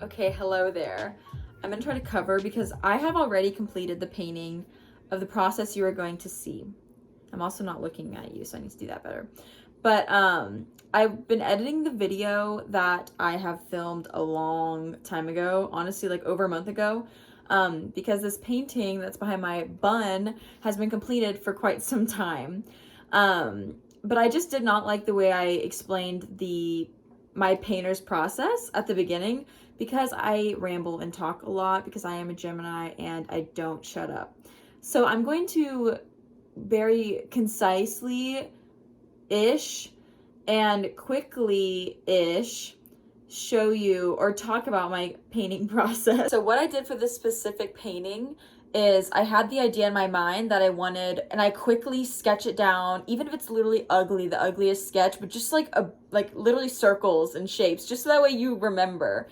Okay, hello there. I'm gonna try to cover because I have already completed the painting of the process you are going to see. I'm also not looking at you, so I need to do that better. But I've been editing the video that I have filmed a long time ago, honestly, like over a month ago, because this painting that's behind my bun has been completed for quite some time. But I just did not like the way I explained my painter's process at the beginning because I ramble and talk a lot because I am a Gemini and I don't shut up. So I'm going to very concisely-ish and quickly-ish show you or talk about my painting process. So what I did for this specific painting is I had the idea in my mind that I wanted, and I quickly sketch it down, even if it's literally ugly, the ugliest sketch, but just like literally circles and shapes, just so that way you remember,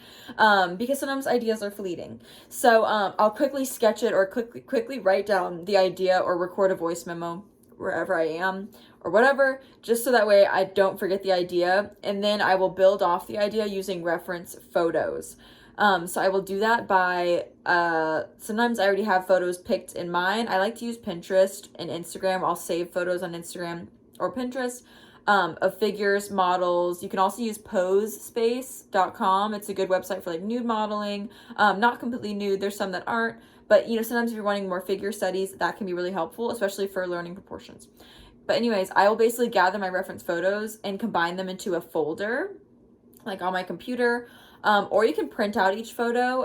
because sometimes ideas are fleeting. So I'll quickly sketch it or quickly write down the idea or record a voice memo wherever I am or whatever, just so that way I don't forget the idea, and then I will build off the idea using reference photos. So I will do that by, sometimes I already have photos picked in mind. I like to use Pinterest and Instagram. I'll save photos on Instagram or Pinterest, of figures, models. You can also use posespace.com. It's a good website for like nude modeling. Not completely nude. There's some that aren't, but you know, sometimes if you're wanting more figure studies, that can be really helpful, especially for learning proportions. But anyways, I will basically gather my reference photos and combine them into a folder, like on my computer. Or you can print out each photo.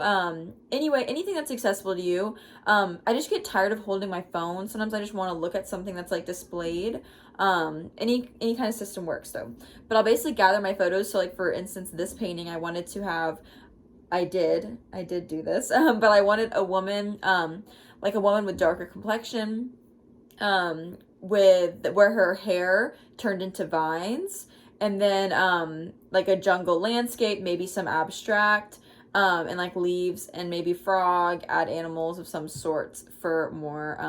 Anyway, anything that's accessible to you. I just get tired of holding my phone. Sometimes I just want to look at something that's like displayed. Any kind of system works though. But I'll basically gather my photos. So like for instance, this painting I wanted to have, I did do this, but I wanted a woman, like a woman with darker complexion, where her hair turned into vines. And then like a jungle landscape, maybe some abstract, and like leaves and maybe frog, add animals of some sorts for more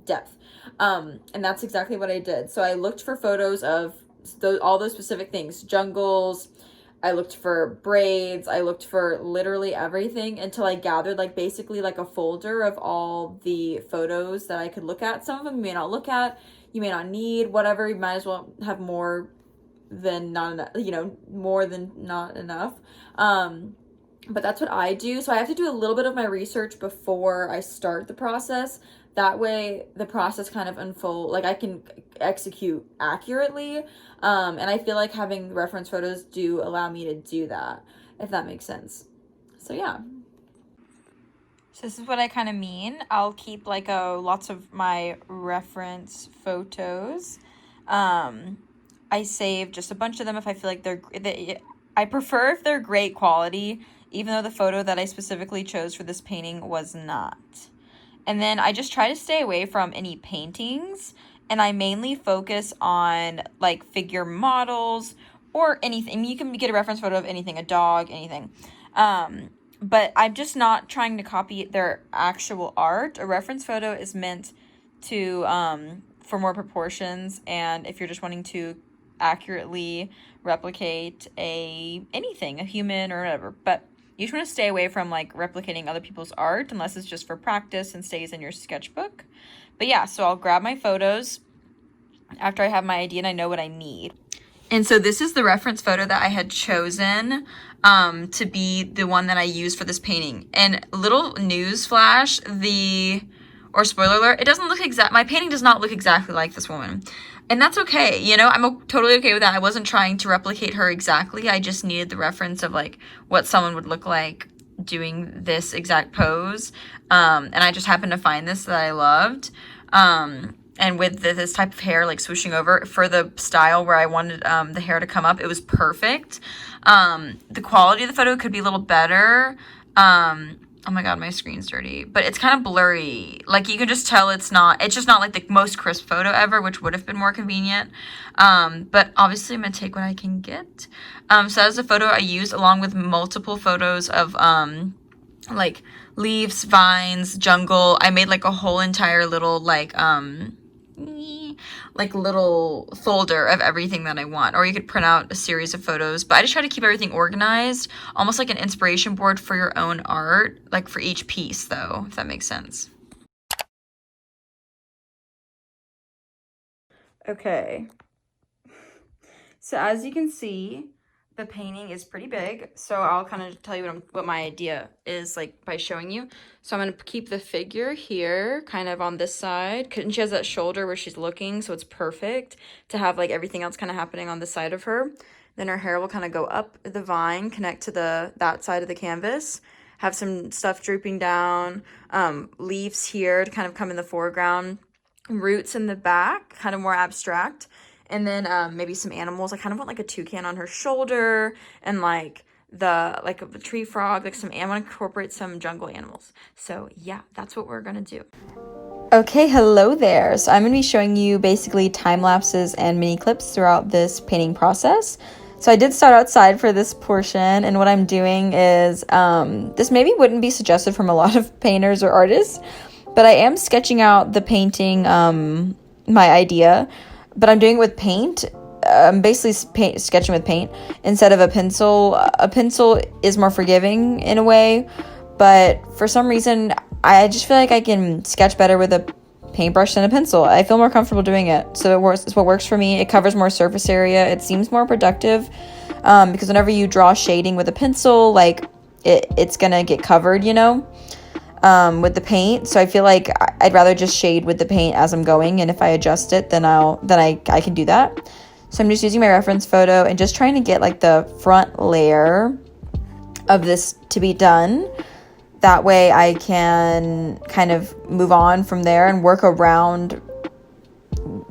depth. And that's exactly what I did. So I looked for photos of all those specific things, jungles. I looked for braids. I looked for literally everything until I gathered like basically like a folder of all the photos that I could look at. Some of them you may not look at, you may not need, whatever. You might as well have more than not enough, you know, more than not enough. But that's what I do. So I have to do a little bit of my research before I start the process. That way the process kind of unfold, like I can execute accurately. And I feel like having reference photos do allow me to do that, if that makes sense. So yeah. So this is what I kind of mean. I'll keep like lots of my reference photos. I save just a bunch of them if I feel like I prefer if they're great quality, even though the photo that I specifically chose for this painting was not. And then I just try to stay away from any paintings, and I mainly focus on like figure models or anything. I mean, you can get a reference photo of anything, a dog, anything. But I'm just not trying to copy their actual art. A reference photo is meant to, for more proportions, and if you're just wanting to accurately replicate anything, a human or whatever. But you just want to stay away from like replicating other people's art unless it's just for practice and stays in your sketchbook. But yeah, so I'll grab my photos after I have my idea and I know what I need. And so this is the reference photo that I had chosen to be the one that I used for this painting. And little news flash, or spoiler alert, it doesn't look my painting does not look exactly like this woman. And that's okay, you know, I'm totally okay with that. I wasn't trying to replicate her exactly. I just needed the reference of like what someone would look like doing this exact pose. And I just happened to find this that I loved. And with this type of hair like swooshing over for the style where I wanted the hair to come up, it was perfect. The quality of the photo could be a little better. Oh my god, my screen's dirty. But it's kind of blurry. Like, you can just tell it's just not like the most crisp photo ever, which would have been more convenient. But obviously I'm going to take what I can get. So that was a photo I used along with multiple photos of, like, leaves, vines, jungle. I made, like, a whole entire little, like like little folder of everything that I want, or you could print out a series of photos, but I just try to keep everything organized, almost like an inspiration board for your own art, like for each piece though, if that makes sense. Okay, so as you can see, the painting is pretty big, so I'll kind of tell you what my idea is, like, by showing you. So I'm going to keep the figure here, kind of on this side, and she has that shoulder where she's looking, so it's perfect to have, like, everything else kind of happening on the side of her. Then her hair will kind of go up the vine, connect to that side of the canvas, have some stuff drooping down, leaves here to kind of come in the foreground, roots in the back, kind of more abstract. And then maybe some animals. I kind of want like a toucan on her shoulder, and like a tree frog, like I want to incorporate some jungle animals. So yeah, that's what we're gonna do. Okay, hello there. So I'm gonna be showing you basically time lapses and mini clips throughout this painting process. So I did start outside for this portion, and what I'm doing is, this maybe wouldn't be suggested from a lot of painters or artists, but I am sketching out the painting, my idea. But I'm doing it with paint. I'm basically sketching with paint instead of a pencil. A pencil is more forgiving in a way, but for some reason, I just feel like I can sketch better with a paintbrush than a pencil. I feel more comfortable doing it. So it's what works for me. It covers more surface area. It seems more productive, because whenever you draw shading with a pencil, like it's gonna get covered, with the paint. So I feel like I'd rather just shade with the paint as I'm going, and if I adjust it, then I can do that. So I'm just using my reference photo and just trying to get like the front layer of this to be done. That way I can kind of move on from there and work around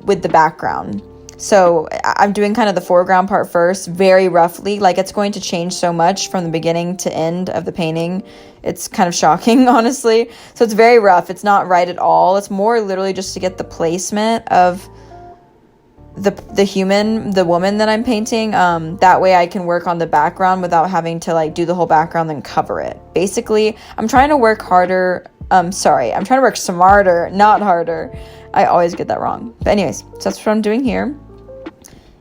with the background. So I'm doing kind of the foreground part first, very roughly. Like, it's going to change so much from the beginning to end of the painting. It's kind of shocking, honestly. So it's very rough. It's not right at all. It's more literally just to get the placement of the woman that I'm painting. That way I can work on the background without having to like do the whole background then cover it. Basically, I'm trying to work harder. I'm trying to work smarter, not harder. I always get that wrong. But anyways, so that's what I'm doing here.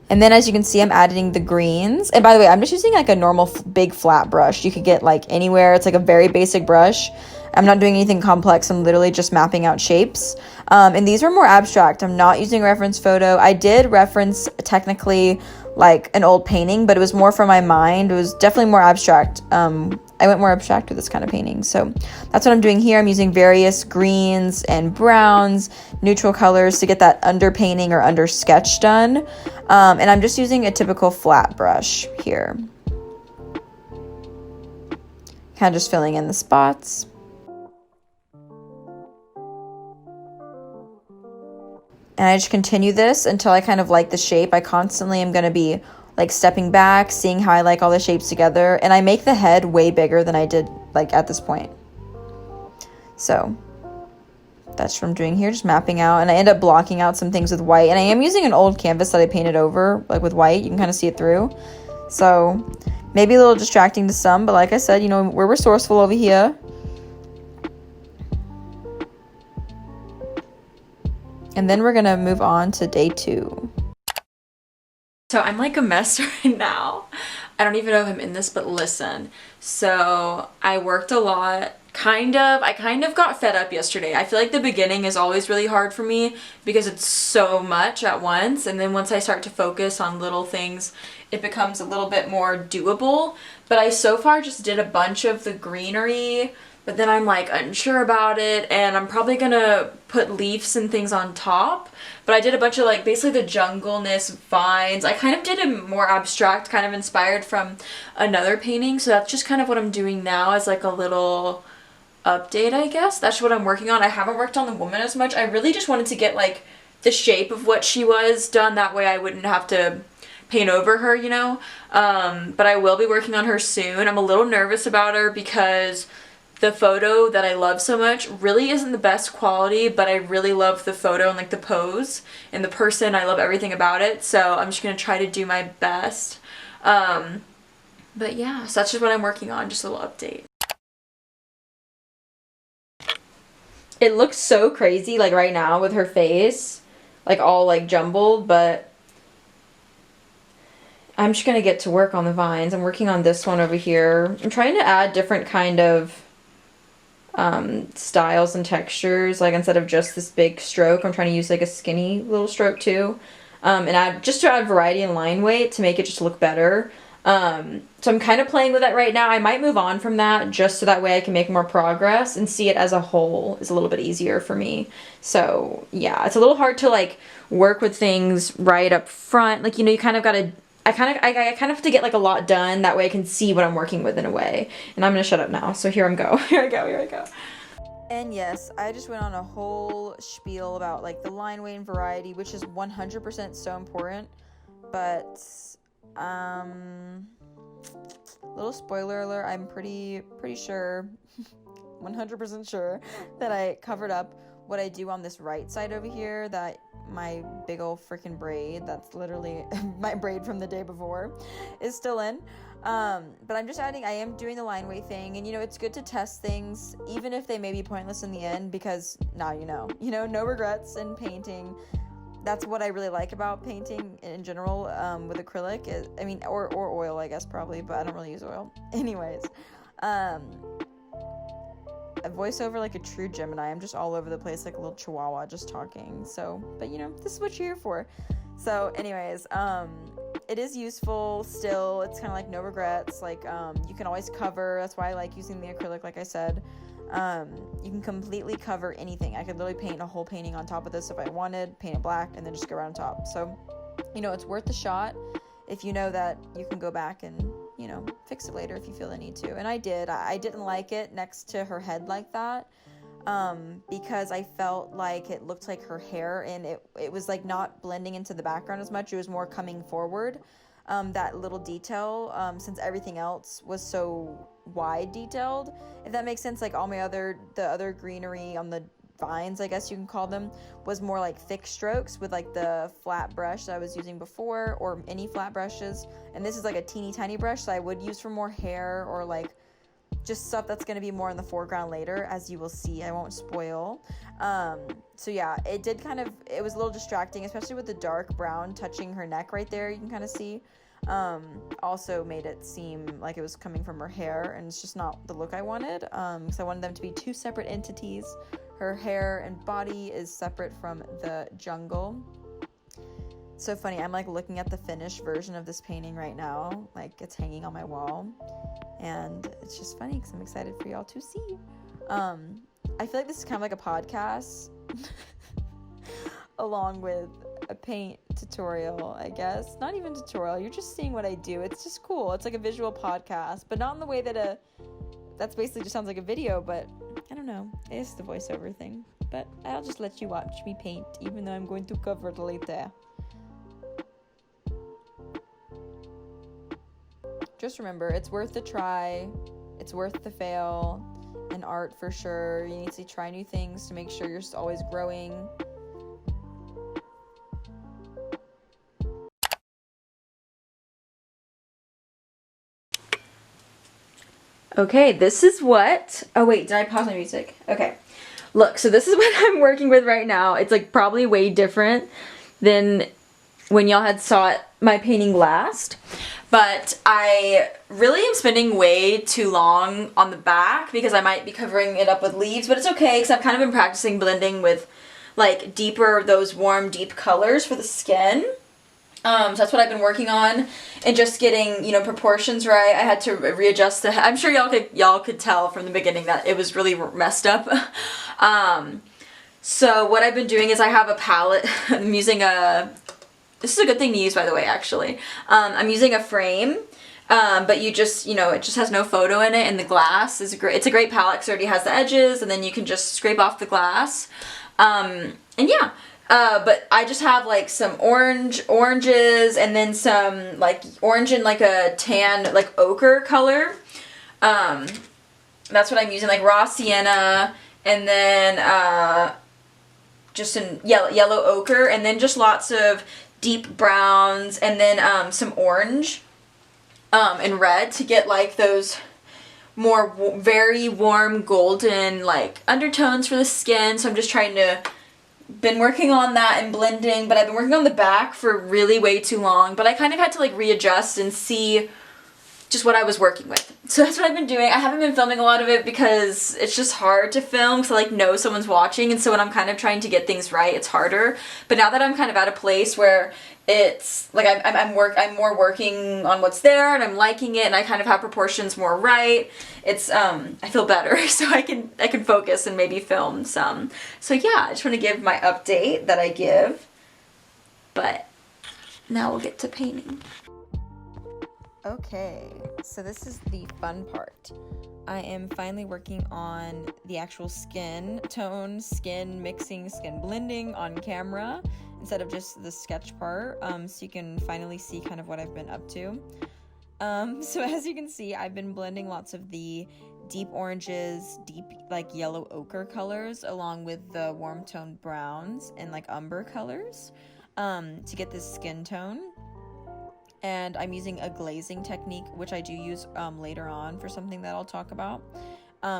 And then as you can see, I'm adding the greens. And by the way, I'm just using like a normal big flat brush. You could get like anywhere. It's like a very basic brush. I'm not doing anything complex. I'm literally just mapping out shapes. And these are more abstract. I'm not using a reference photo. I did reference technically like an old painting, but it was more from my mind. It was definitely more abstract. I went more abstract with this kind of painting. So that's what I'm doing here. I'm using various greens and browns, neutral colors to get that underpainting or under sketch done. And I'm just using a typical flat brush here. Kind of just filling in the spots. And I just continue this until I kind of like the shape. I constantly am going to be like stepping back, seeing how I like all the shapes together. And I make the head way bigger than I did like at this point. So that's what I'm doing here, just mapping out. And I end up blocking out some things with white. And I am using an old canvas that I painted over like with white. You can kind of see it through. So maybe a little distracting to some, but like I said, we're resourceful over here. And then we're going to move on to day 2. So I'm like a mess right now. I don't even know if I'm in this, but listen. So I worked a lot. I kind of got fed up yesterday. I feel like the beginning is always really hard for me because it's so much at once. And then once I start to focus on little things, it becomes a little bit more doable. But I so far just did a bunch of the greenery, but then I'm like unsure about it, and I'm probably gonna put leaves and things on top. But I did a bunch of like basically the jungleness vines. I kind of did a more abstract, kind of inspired from another painting. So that's just kind of what I'm doing now as like a little update, I guess. That's what I'm working on. I haven't worked on the woman as much. I really just wanted to get like the shape of what she was done. That way I wouldn't have to paint over her, But I will be working on her soon. I'm a little nervous about her because the photo that I love so much really isn't the best quality, but I really love the photo and like the pose and the person. I love everything about it, so I'm just gonna try to do my best. But yeah, so that's just what I'm working on, just a little update. It looks so crazy like right now with her face, like all like jumbled, but I'm just gonna get to work on the vines. I'm working on this one over here. I'm trying to add different kind of styles and textures. Like instead of just this big stroke, I'm trying to use like a skinny little stroke too. And add just to add variety and line weight to make it just look better. So I'm kind of playing with that right now. I might move on from that just so that way I can make more progress and see it as a whole is a little bit easier for me. So yeah, it's a little hard to like work with things right up front. Like, you know, you kind of got to, I kind of have to get like a lot done. That way I can see what I'm working with in a way. And I'm going to shut up now. So here I go. Here I go. And yes, I just went on a whole spiel about like the line weight and variety, which is 100% so important. But little spoiler alert, I'm pretty sure 100% sure that I covered up what I do on this right side over here, that my big old freaking braid, that's literally my braid from the day before, is still in. But I'm just adding, I am doing the line weight thing, and you know, it's good to test things, even if they may be pointless in the end, because now you know, no regrets in painting. That's what I really like about painting in general, with acrylic, is, I mean, or oil, I guess, probably, but I don't really use oil. Anyways, a voiceover like a true Gemini. I'm just all over the place like a little chihuahua just talking. So, but you know, this is what you're here for. So anyways, it is useful still. It's kind of like no regrets. Like, you can always cover. That's why I like using the acrylic, like I said. You can completely cover anything. I could literally paint a whole painting on top of this if I wanted, paint it black, and then just go around top. So, you know, it's worth the shot if you know that you can go back and, you know, fix it later if you feel the need to. And I did. I didn't like it next to her head like that, because I felt like it looked like her hair, and it was like not blending into the background as much. It was more coming forward, that little detail, since everything else was so wide detailed, if that makes sense. Like all my the other greenery on the vines, I guess you can call them, was more like thick strokes with like the flat brush that I was using before, or any flat brushes. And this is like a teeny tiny brush that I would use for more hair, or like just stuff that's going to be more in the foreground later, as you will see. I won't spoil. So yeah, it was a little distracting, especially with the dark brown touching her neck right there. You can kind of see. Also made it seem like it was coming from her hair, and it's just not the look I wanted, because I wanted them to be two separate entities. Her hair and body is separate from the jungle. So funny, I'm like looking at the finished version of this painting right now, like it's hanging on my wall, and it's just funny because I'm excited for y'all to see. I feel like this is kind of like a podcast along with a paint tutorial, I guess. Not even tutorial, you're just seeing what I do. It's just cool. It's like a visual podcast, but not in the way that that's basically just sounds like a video, but I don't know. It's the voiceover thing. But I'll just let you watch me paint, even though I'm going to cover it later. Just remember, it's worth the try. It's worth the fail. In art, for sure. You need to try new things to make sure you're always growing. Okay, this is what... Oh, wait, did I pause my music? Okay. Look, so this is what I'm working with right now. It's, like, probably way different than when y'all had saw my painting last. But I really am spending way too long on the back because I might be covering it up with leaves. But it's okay because I've kind of been practicing blending with, like, those warm, deep colors for the skin. So that's what I've been working on, and just getting, you know, proportions right. I had to readjust I'm sure y'all could tell from the beginning that it was really messed up. So what I've been doing is I have a palette. I'm using this is a good thing to use, by the way, actually. I'm using a frame, but you just, you know, it just has no photo in it, and the glass is great. It's a great palette because it already has the edges, and then you can just scrape off the glass. And yeah. But I just have like some oranges, and then some like orange and like a tan, like ochre color. That's what I'm using, like raw sienna, and then just in yellow ochre, and then just lots of deep browns, and then some orange and red to get like those more very warm golden like undertones for the skin. So I'm just trying to been working on that and blending, but I've been working on the back for really way too long, but I kind of had to like readjust and see just what I was working with. So that's what I've been doing. I haven't been filming a lot of it because it's just hard to film because I like know someone's watching, and so when I'm kind of trying to get things right, it's harder. But now that I'm kind of at a place where it's like I'm more working on what's there and I'm liking it and I kind of have proportions more right. It's I feel better, so I can focus and maybe film some. So yeah, I just want to give my update that I give. But now we'll get to painting. Okay, so this is the fun part. I am finally working on the actual skin tone, skin mixing, skin blending on camera instead of just the sketch part, so you can finally see kind of what I've been up to. So as you can see, I've been blending lots of the deep oranges, deep like yellow ochre colors along with the warm toned browns and like umber colors to get this skin tone. And I'm using a glazing technique, which I do use later on for something that I'll talk about,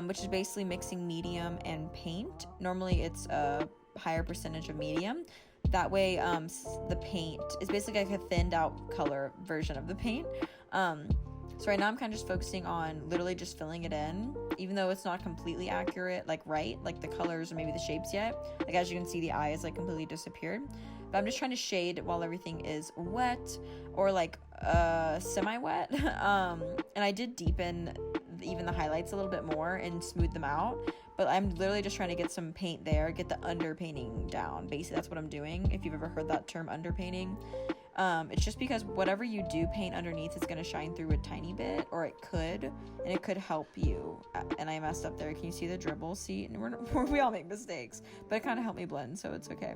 which is basically mixing medium and paint. Normally it's a higher percentage of medium. That way the paint is basically like a thinned out color version of the paint. So right now I'm kind of just focusing on literally just filling it in, even though it's not completely accurate, like like the colors or maybe the shapes yet. Like as you can see, the eye is like completely disappeared. But I'm just trying to shade while everything is wet or like semi-wet. And I did deepen even the highlights a little bit more and smooth them out. But I'm literally just trying to get some paint there, get the underpainting down. Basically, that's what I'm doing. If you've ever heard that term, underpainting. It's just because whatever you do paint underneath is going to shine through a tiny bit, or it could, and it could help you. And I messed up there. Can you see the dribble? See, we all make mistakes, but it kind of helped me blend, so it's okay.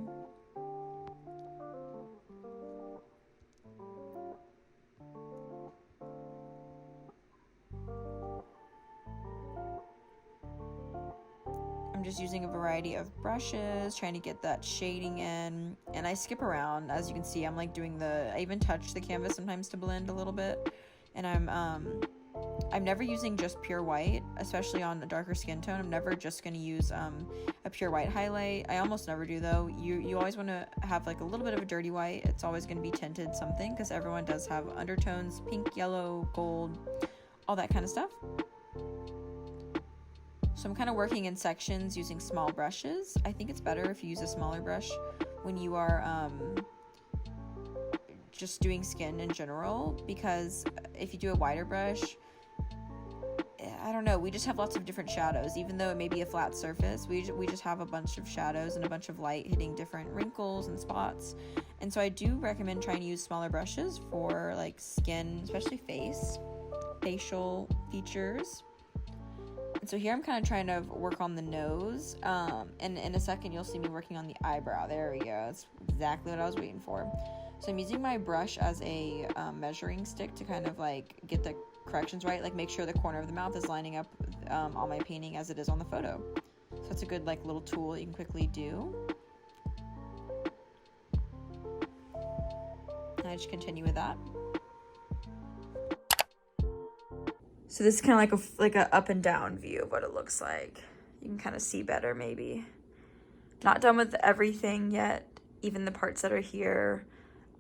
I'm just using a variety of brushes, trying to get that shading in, and I skip around. As you can see, I'm like doing I even touch the canvas sometimes to blend a little bit, and I'm never using just pure white, especially on a darker skin tone. I'm never just going to use a pure white highlight. I almost never do though. You always want to have like a little bit of a dirty white. It's always going to be tinted something because everyone does have undertones, pink, yellow, gold, all that kind of stuff. So I'm kind of working in sections using small brushes. I think it's better if you use a smaller brush when you are just doing skin in general, because if you do a wider brush, I don't know, we just have lots of different shadows. Even though it may be a flat surface, we just have a bunch of shadows and a bunch of light hitting different wrinkles and spots. And so I do recommend trying to use smaller brushes for like skin, especially facial features. And so here I'm kind of trying to work on the nose, and in a second you'll see me working on the eyebrow. There we go. That's exactly what I was waiting for. So I'm using my brush as a measuring stick to kind of like get the corrections right, like make sure the corner of the mouth is lining up on my painting as it is on the photo. So that's a good like little tool that you can quickly do. And I just continue with that. So this is kind of like a up and down view of what it looks like. You can kind of see better maybe. Not done with everything yet, even the parts that are here.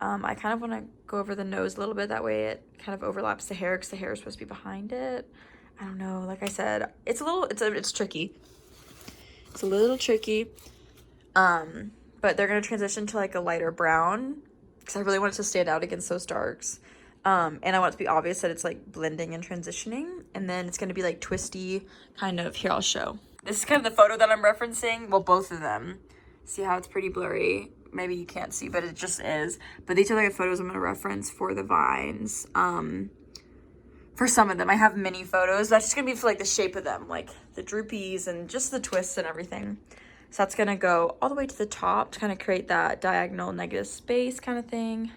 I kind of want to go over the nose a little bit. That way it kind of overlaps the hair because the hair is supposed to be behind it. I don't know. Like I said, it's tricky. It's a little tricky. But they're going to transition to like a lighter brown because I really want it to stand out against those darks. And I want it to be obvious that it's like blending and transitioning, and then it's going to be like twisty kind of. Here, I'll show. This is kind of the photo that I'm referencing. Well, both of them. See how it's pretty blurry? Maybe you can't see, but it just is. But these are like the photos I'm going to reference for the vines. For some of them, I have mini photos. That's just going to be for like the shape of them, like the droopies and just the twists and everything. So that's going to go all the way to the top to kind of create that diagonal negative space kind of thing.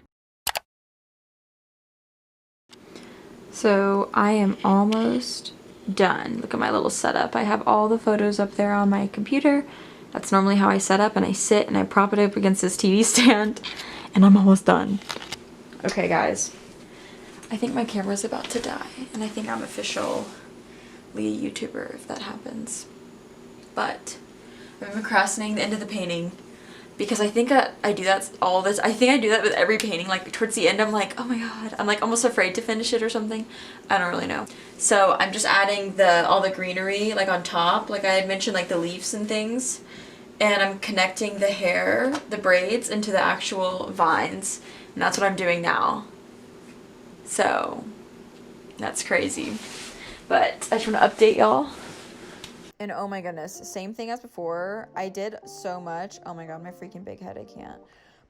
So I am almost done. Look at my little setup. I have all the photos up there on my computer. That's normally how I set up, and I sit and I prop it up against this TV stand, and I'm almost done. Okay guys, I think my camera's about to die, and I think I'm officially a YouTuber if that happens. But I've been procrastinating the end of the painting because I think I do that all this. I think I do that with every painting. Like towards the end, I'm like, oh my god, I'm like almost afraid to finish it or something. I don't really know. So I'm just adding all the greenery like on top, like I had mentioned, like the leaves and things, and I'm connecting the hair, the braids, into the actual vines, and that's what I'm doing now. So that's crazy. But I just want to update y'all. And oh my goodness, same thing as before. I did so much. Oh my god, my freaking big head, I can't.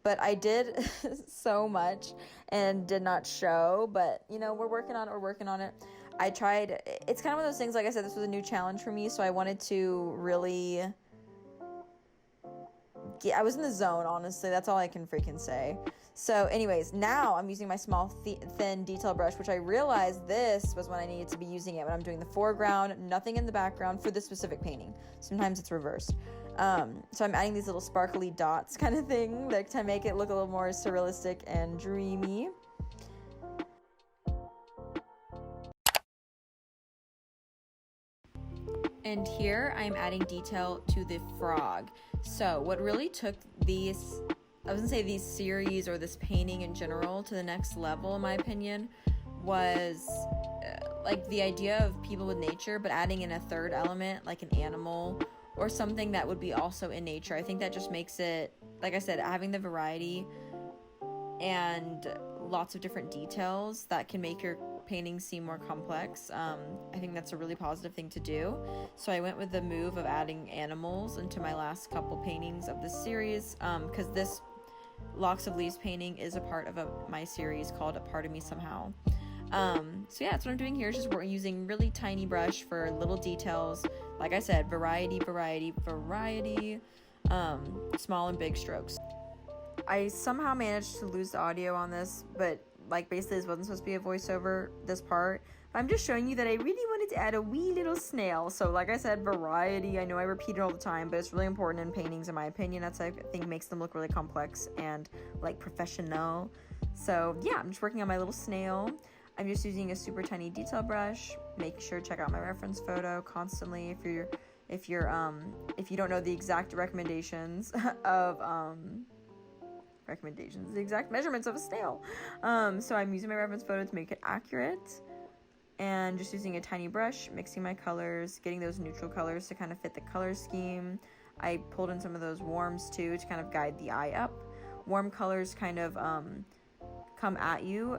But I did so much and did not show. But, you know, we're working on it. I tried. It's kind of one of those things, like I said, this was a new challenge for me. So I wanted to really... I was in the zone, honestly. That's all I can freaking say. So anyways, now I'm using my small thin detail brush, which I realized this was when I needed to be using it, when I'm doing the foreground, nothing in the background for this specific painting. Sometimes it's reversed. So I'm adding these little sparkly dots kind of thing, like to make it look a little more surrealistic and dreamy. And here I'm adding detail to the frog. So what really took these, I was gonna say these series or this painting in general to the next level, in my opinion, was like the idea of people with nature, but adding in a third element, like an animal or something that would be also in nature. I think that just makes it, like I said, having the variety and lots of different details that can make your paintings seem more complex. I think that's a really positive thing to do. So I went with the move of adding animals into my last couple paintings of this series, because this Locks of Leaves painting is a part of my series called A Part of Me Somehow. So yeah, that's what I'm doing here. Is just using really tiny brush for little details. Like I said, variety, small and big strokes. I somehow managed to lose the audio on this, but like basically this wasn't supposed to be a voiceover, this part. I'm just showing you that I really wanted to add a wee little snail. So like I said, variety. I know I repeat it all the time, but it's really important in paintings, in my opinion. That's, I think, makes them look really complex and like professional. So yeah, I'm just working on my little snail. I'm just using a super tiny detail brush. Make sure to check out my reference photo constantly if you don't know the exact recommendations of the exact measurements of a snail. So I'm using my reference photo to make it accurate, and just using a tiny brush, mixing my colors, getting those neutral colors to kind of fit the color scheme. I pulled in some of those warms too to kind of guide the eye up. Warm colors kind of come at you,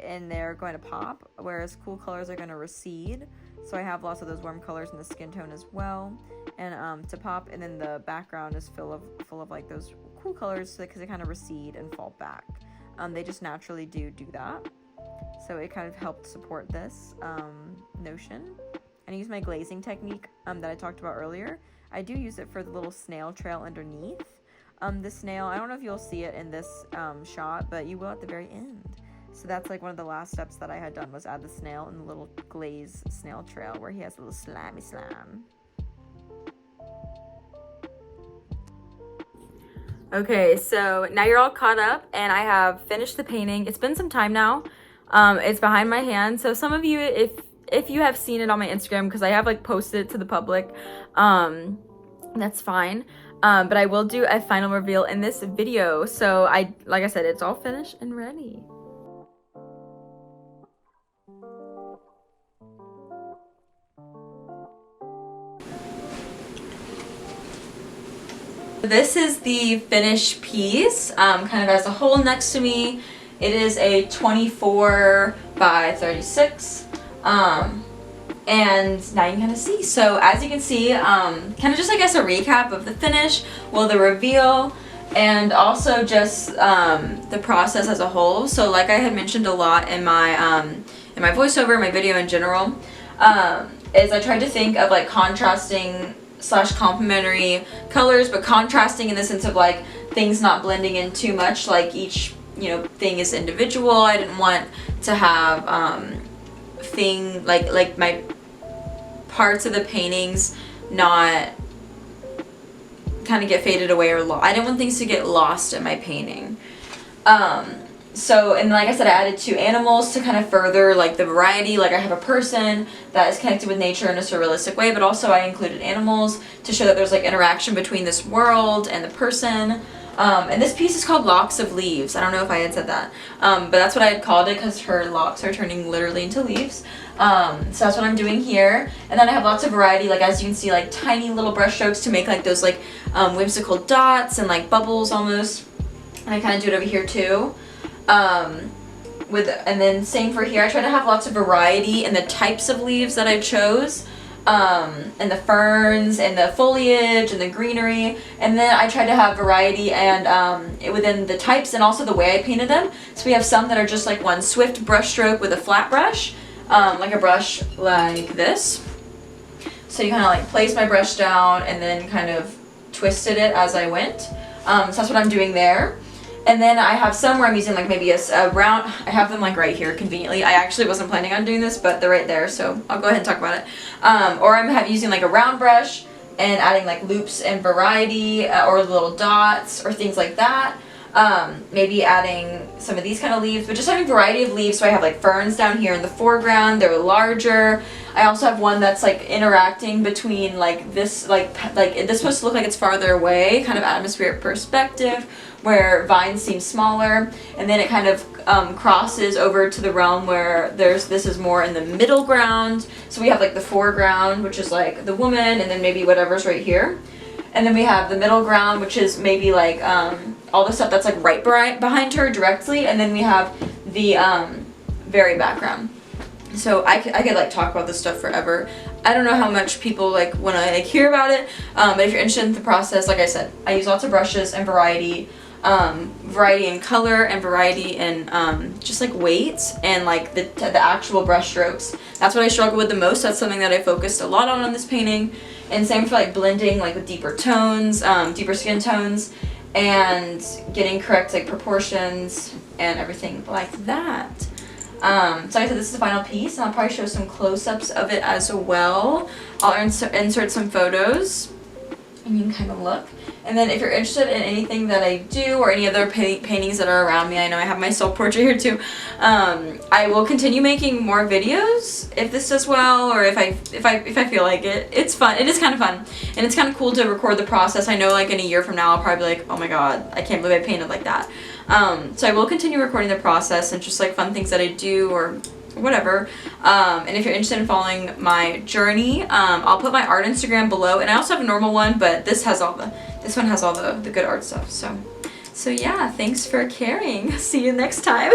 and they're going to pop, whereas cool colors are going to recede. So I have lots of those warm colors in the skin tone as well, and to pop. And then the background is full of like those cool colors, because they kind of recede and fall back. They just naturally do that. So it kind of helped support this notion. And I use my glazing technique that I talked about earlier. I do use it for the little snail trail underneath. The snail, I don't know if you'll see it in this shot, but you will at the very end. So that's like one of the last steps that I had done, was add the snail and the little glaze snail trail where he has a little slimy slime. Okay, so now you're all caught up and I have finished the painting. It's been some time now. It's behind my hand. So some of you, if you have seen it on my Instagram, because I have like posted it to the public, that's fine. But I will do a final reveal in this video. So like I said, it's all finished and ready. This is the finished piece, kind of as a whole next to me. It is a 24 by 36, and now you can kind of see. So as you can see, kind of just, I guess, a recap of the finish, well, the reveal, and also just the process as a whole. So like I had mentioned a lot in my voiceover, my video in general, is I tried to think of like contrasting / complementary colors, but contrasting in the sense of like things not blending in too much, like each, you know, thing is individual. I didn't want to have like my parts of the paintings not kind of get faded away or I didn't want things to get lost in my painting. So, and like I said, I added 2 animals to kind of further like the variety. Like I have a person that is connected with nature in a surrealistic way, but also I included animals to show that there's like interaction between this world and the person. And this piece is called Locks of Leaves. I don't know if I had said that, but that's what I had called it because her locks are turning literally into leaves. So that's what I'm doing here. And then I have lots of variety, like as you can see, like tiny little brush strokes to make like those like whimsical dots and like bubbles almost. And I kind of do it over here too. And then same for here. I try to have lots of variety in the types of leaves that I chose. And the ferns and the foliage and the greenery, and then I tried to have variety and within the types and also the way I painted them. So we have some that are just like one swift brush stroke with a flat brush, like a brush like this. So you kind of like place my brush down and then kind of twisted it as I went. So that's what I'm doing there. And then I have some where I'm using like maybe a round, I have them like right here conveniently. I actually wasn't planning on doing this, but they're right there, so I'll go ahead and talk about it. Or I'm using like a round brush and adding like loops and variety or little dots or things like that. Maybe adding some of these kind of leaves, but just having variety of leaves. So I have like ferns down here in the foreground, they're larger. I also have one that's like interacting between like this, like this supposed to look like it's farther away, kind of atmospheric perspective, where vines seem smaller, and then it kind of crosses over to the realm where this is more in the middle ground. So we have like the foreground, which is like the woman, and then maybe whatever's right here. And then we have the middle ground, which is maybe like all the stuff that's like right behind her directly, and then we have the very background. So I could like talk about this stuff forever. I don't know how much people like want to like hear about it, but if you're interested in the process, like I said, I use lots of brushes and variety in color and variety in just like weights and like the actual brush strokes. That's what I struggle with the most. That's something that I focused a lot on this painting. And same for like blending like with deeper tones, deeper skin tones, and getting correct like proportions and everything like that. So like I said, this is the final piece, and I'll probably show some close-ups of it as well. I'll insert some photos, and you can kind of look. And then if you're interested in anything that I do or any other paintings that are around me, I know I have my self-portrait here too, I will continue making more videos if this does well, or if I feel like it. It's fun. It is kind of fun, and it's kind of cool to record the process. I know like in a year from now I'll probably be like, oh my god, I can't believe I painted like that. So I will continue recording the process and just like fun things that I do or whatever. And if you're interested in following my journey, I'll put my art Instagram below, and I also have a normal one, but this one has all the good art stuff. So yeah, thanks for caring. See you next time.